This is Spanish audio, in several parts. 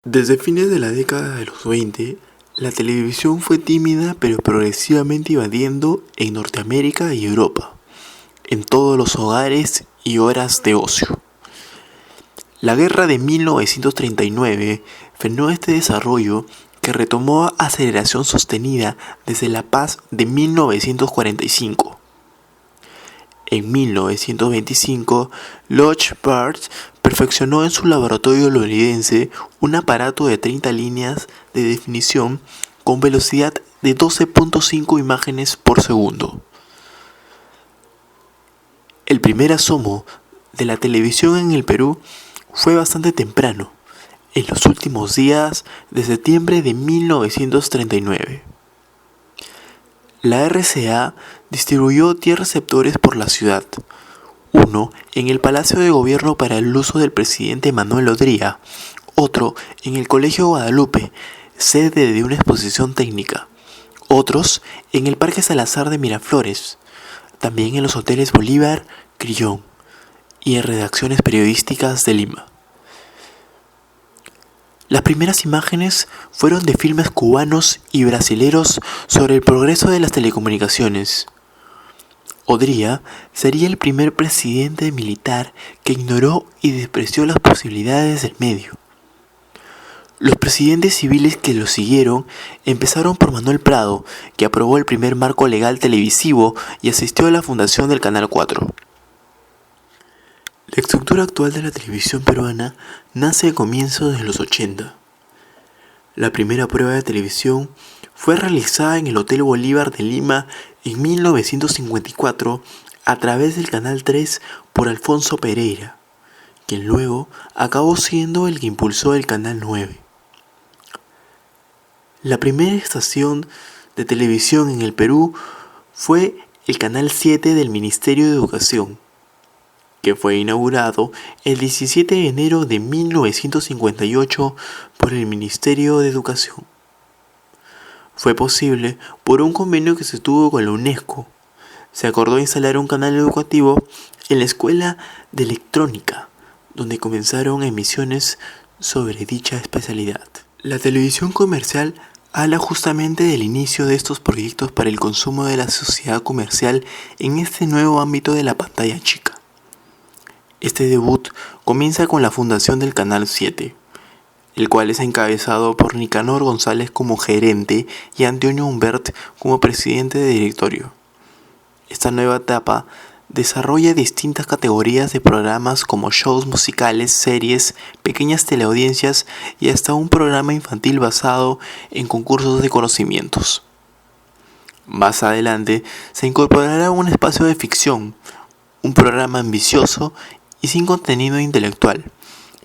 Desde fines de la década de los 20, la televisión fue tímida pero progresivamente invadiendo en Norteamérica y Europa, en todos los hogares y horas de ocio. La guerra de 1939 frenó este desarrollo que retomó aceleración sostenida desde la paz de 1945. En 1925, Loch Bart perfeccionó en su laboratorio londinense un aparato de 30 líneas de definición con velocidad de 12.5 imágenes por segundo. El primer asomo de la televisión en el Perú fue bastante temprano, en los últimos días de septiembre de 1939. La RCA distribuyó 10 receptores por la ciudad, uno en el Palacio de Gobierno para el uso del presidente Manuel Odría, otro en el Colegio Guadalupe, sede de una exposición técnica, otros en el Parque Salazar de Miraflores, también en los hoteles Bolívar, Crillón y en redacciones periodísticas de Lima. Las primeras imágenes fueron de filmes cubanos y brasileros sobre el progreso de las telecomunicaciones. Odría sería el primer presidente militar que ignoró y despreció las posibilidades del medio. Los presidentes civiles que lo siguieron empezaron por Manuel Prado, que aprobó el primer marco legal televisivo y asistió a la fundación del Canal 4. La estructura actual de la televisión peruana nace a comienzos de los 80. La primera prueba de televisión fue realizada en el Hotel Bolívar de Lima en 1954 a través del Canal 3 por Alfonso Pereira, quien luego acabó siendo el que impulsó el Canal 9. La primera estación de televisión en el Perú fue el Canal 7 del Ministerio de Educación, que fue inaugurado el 17 de enero de 1958 por el Ministerio de Educación. Fue posible por un convenio que se tuvo con la UNESCO. Se acordó instalar un canal educativo en la Escuela de Electrónica, donde comenzaron emisiones sobre dicha especialidad. La televisión comercial habla justamente del inicio de estos proyectos para el consumo de la sociedad comercial en este nuevo ámbito de la pantalla chica. Este debut comienza con la fundación del Canal 7, el cual es encabezado por Nicanor González como gerente y Antonio Humbert como presidente de directorio. Esta nueva etapa desarrolla distintas categorías de programas como shows musicales, series, pequeñas teleaudiencias y hasta un programa infantil basado en concursos de conocimientos. Más adelante se incorporará un espacio de ficción, un programa ambicioso y sin contenido intelectual,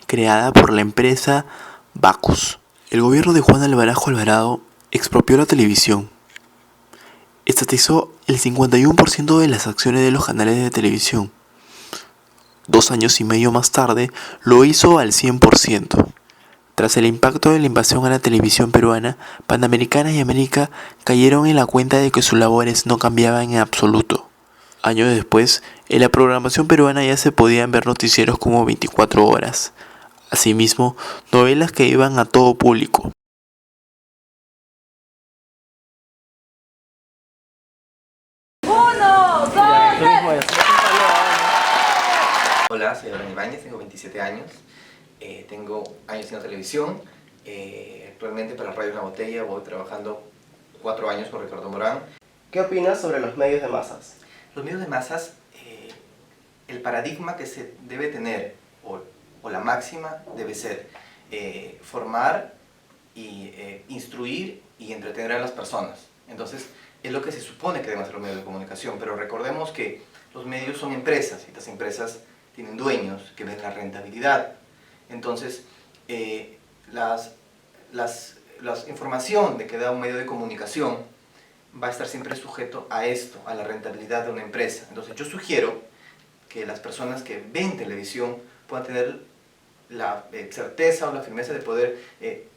creada por la empresa Bacus. El gobierno de Juan Alvarajo Alvarado expropió la televisión. Estatizó el 51% de las acciones de los canales de televisión. 2 años y medio más tarde lo hizo al 100%. Tras el impacto de la invasión a la televisión peruana, Panamericana y América cayeron en la cuenta de que sus labores no cambiaban en absoluto. Años después, en la programación peruana ya se podían ver noticieros como 24 horas. Asimismo, novelas que iban a todo público. ¡Uno, dos, tres! Hola, soy Abraham Ibáñez, tengo 27 años, tengo años en la televisión, actualmente para Radio Una Botella voy trabajando 4 años con Ricardo Morán. ¿Qué opinas sobre los medios de masas? Los medios de masas, el paradigma que se debe tener, o la máxima debe ser formar y instruir y entretener a las personas. Entonces, es lo que se supone que deben hacer los medios de comunicación, pero recordemos que los medios son empresas y las empresas tienen dueños que ven la rentabilidad. Entonces, la información de que da un medio de comunicación va a estar siempre sujeto a esto, a la rentabilidad de una empresa. Entonces, yo sugiero que las personas que ven televisión puedan tener la certeza o la firmeza de poder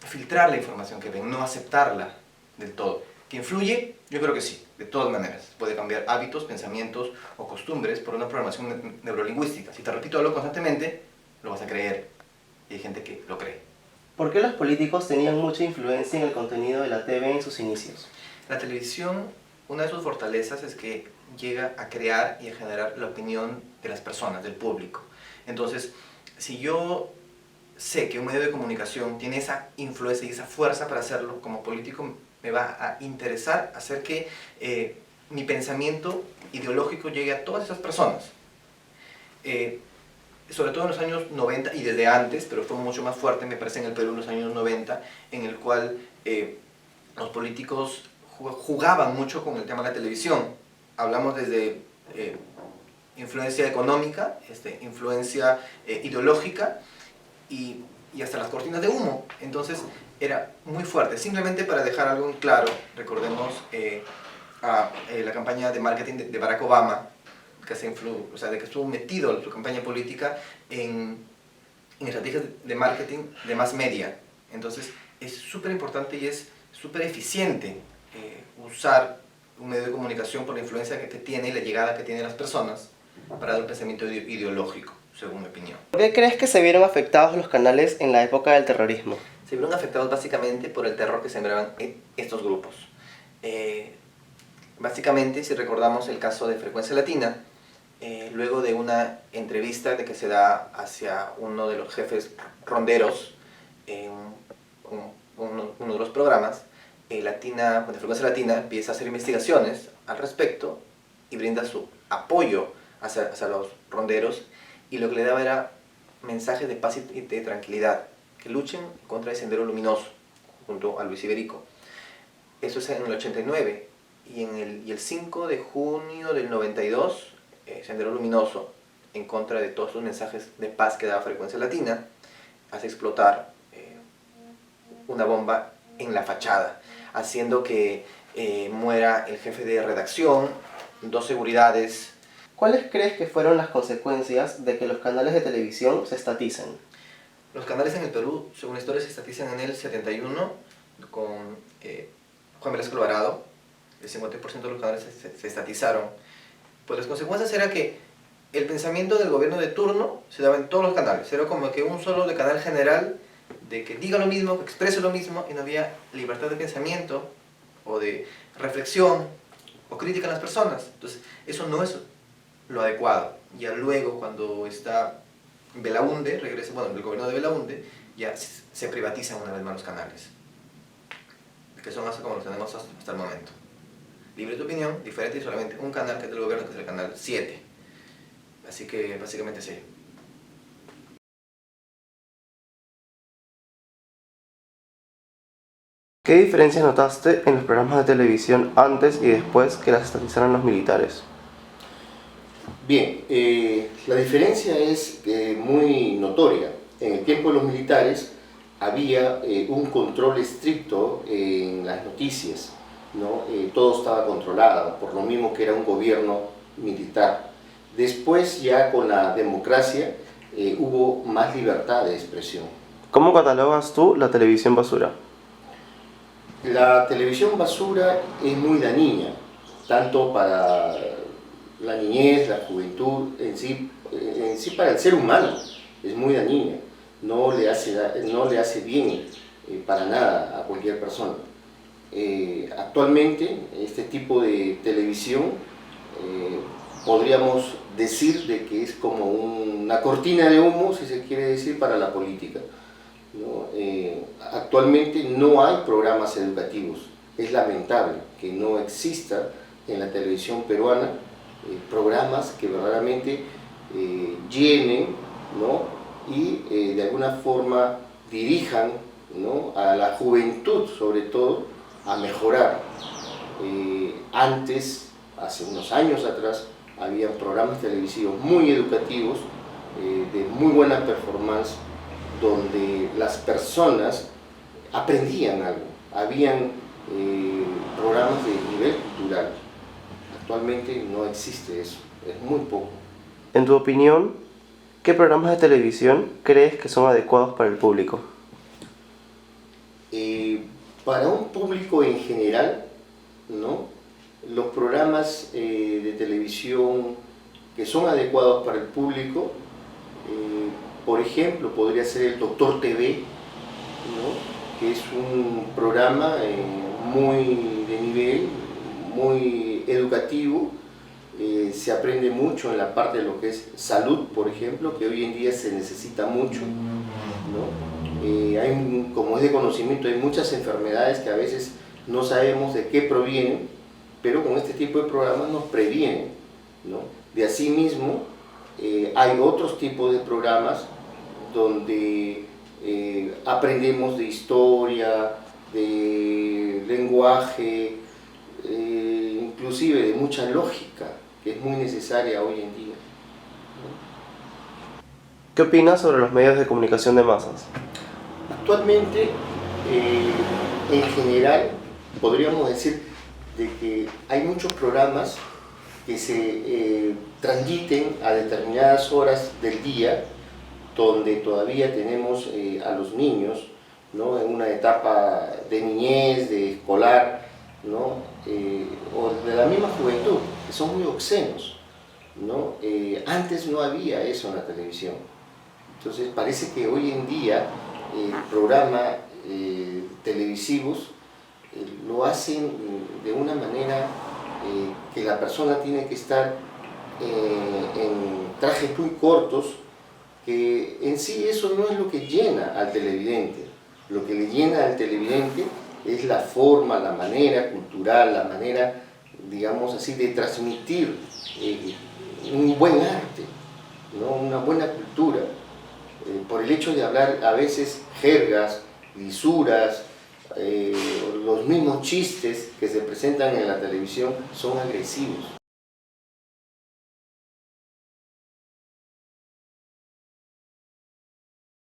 filtrar la información que ven, no aceptarla del todo. ¿Que influye? Yo creo que sí, de todas maneras. Puede cambiar hábitos, pensamientos o costumbres por una programación neurolingüística. Si te repito algo constantemente, lo vas a creer. Y hay gente que lo cree. ¿Por qué los políticos tenían mucha influencia en el contenido de la TV en sus inicios? La televisión, una de sus fortalezas es que llega a crear y a generar la opinión de las personas, del público. Entonces, si yo sé que un medio de comunicación tiene esa influencia y esa fuerza para hacerlo, como político me va a interesar hacer que mi pensamiento ideológico llegue a todas esas personas. Sobre todo en los años 90 y desde antes, pero fue mucho más fuerte, me parece, en el Perú en los años 90, en el cual los políticos jugaban mucho con el tema de la televisión. Hablamos desde influencia económica, influencia ideológica y hasta las cortinas de humo. Entonces era muy fuerte. Simplemente para dejar algo en claro, recordemos la campaña de marketing de Barack Obama, de que estuvo metido en su campaña política en estrategias de marketing de mass media. Entonces es súper importante y es súper eficiente usar un medio de comunicación por la influencia que tiene y la llegada que tiene a las personas para dar un pensamiento ideológico, según mi opinión. ¿Por qué crees que se vieron afectados los canales en la época del terrorismo? Se vieron afectados básicamente por el terror que sembraban estos grupos. Básicamente, si recordamos el caso de Frecuencia Latina, luego de una entrevista que se da hacia uno de los jefes ronderos en uno de los programas, Frecuencia Latina empieza a hacer investigaciones al respecto y brinda su apoyo hacia los ronderos, y lo que le daba era mensajes de paz y de tranquilidad, que luchen contra el Sendero Luminoso junto a Luis Iberico. Eso es en el 89, y el 5 de junio del 92, Sendero Luminoso, en contra de todos los mensajes de paz que daba Frecuencia Latina, hace explotar una bomba en la fachada, haciendo que muera el jefe de redacción, 2 seguridades. ¿Cuáles crees que fueron las consecuencias de que los canales de televisión se estaticen? Los canales en el Perú, según la historia, se estatizan en el 71 con Juan Velasco Alvarado. El 50% de los canales se estatizaron. Pues las consecuencias era que el pensamiento del gobierno de turno se daba en todos los canales. Era como que un solo de canal general, de que diga lo mismo, que exprese lo mismo, y no había libertad de pensamiento o de reflexión o crítica a las personas. Entonces, eso no es lo adecuado. Ya luego, cuando está Belaunde, el gobierno de Belaunde, ya se privatizan una vez más los canales, que son así como los tenemos hasta el momento. Libre de opinión, diferente, y solamente un canal que es del gobierno, que es el canal 7. Así que básicamente sí. ¿Qué diferencias notaste en los programas de televisión antes y después que las estatizaron los militares? Bien, la diferencia es muy notoria. En el tiempo de los militares había un control estricto en las noticias, ¿no? Todo estaba controlado, por lo mismo que era un gobierno militar. Después, ya con la democracia, hubo más libertad de expresión. ¿Cómo catalogas tú la televisión basura? La televisión basura es muy dañina, tanto para la niñez, la juventud, en sí para el ser humano es muy dañina, no le hace bien para nada a cualquier persona. Actualmente este tipo de televisión podríamos decir de que es como una cortina de humo, si se quiere decir, para la política, ¿no? Actualmente no hay programas educativos. Es lamentable que no exista en la televisión peruana programas que verdaderamente llenen, ¿no? Y de alguna forma dirijan, ¿no?, a la juventud, sobre todo, a mejorar. Antes, hace unos años atrás, había programas televisivos muy educativos, de muy buena performance, donde las personas aprendían algo. Habían programas de nivel cultural. Actualmente no existe eso, es muy poco. En tu opinión, ¿qué programas de televisión crees que son adecuados para el público? Para un público en general, ¿no?, los programas de televisión que son adecuados para el público, por ejemplo, podría ser el Doctor TV, ¿no? Que es un programa muy de nivel, muy educativo. Se aprende mucho en la parte de lo que es salud, por ejemplo, que hoy en día se necesita mucho, ¿no? Como es de conocimiento, hay muchas enfermedades que a veces no sabemos de qué provienen, pero con este tipo de programas nos previenen, ¿no? De asimismo, hay otros tipos de programas donde aprendemos de historia, de lenguaje, inclusive de mucha lógica, que es muy necesaria hoy en día. ¿Qué opinas sobre los medios de comunicación de masas? Actualmente, en general, podríamos decir de que hay muchos programas que se transmiten a determinadas horas del día, donde todavía tenemos a los niños, ¿no? En una etapa de niñez, de escolar, ¿no? O de la misma juventud, que son muy obscenos, ¿no? Antes no había eso en la televisión. Entonces parece que hoy en día programas televisivos lo hacen de una manera que la persona tiene que estar en trajes muy cortos, que en sí eso no es lo que llena al televidente. Lo que le llena al televidente es la forma, la manera cultural, la manera, digamos así, de transmitir un buen arte, ¿no? Una buena cultura. Por el hecho de hablar a veces jergas, lisuras, los mismos chistes que se presentan en la televisión son agresivos.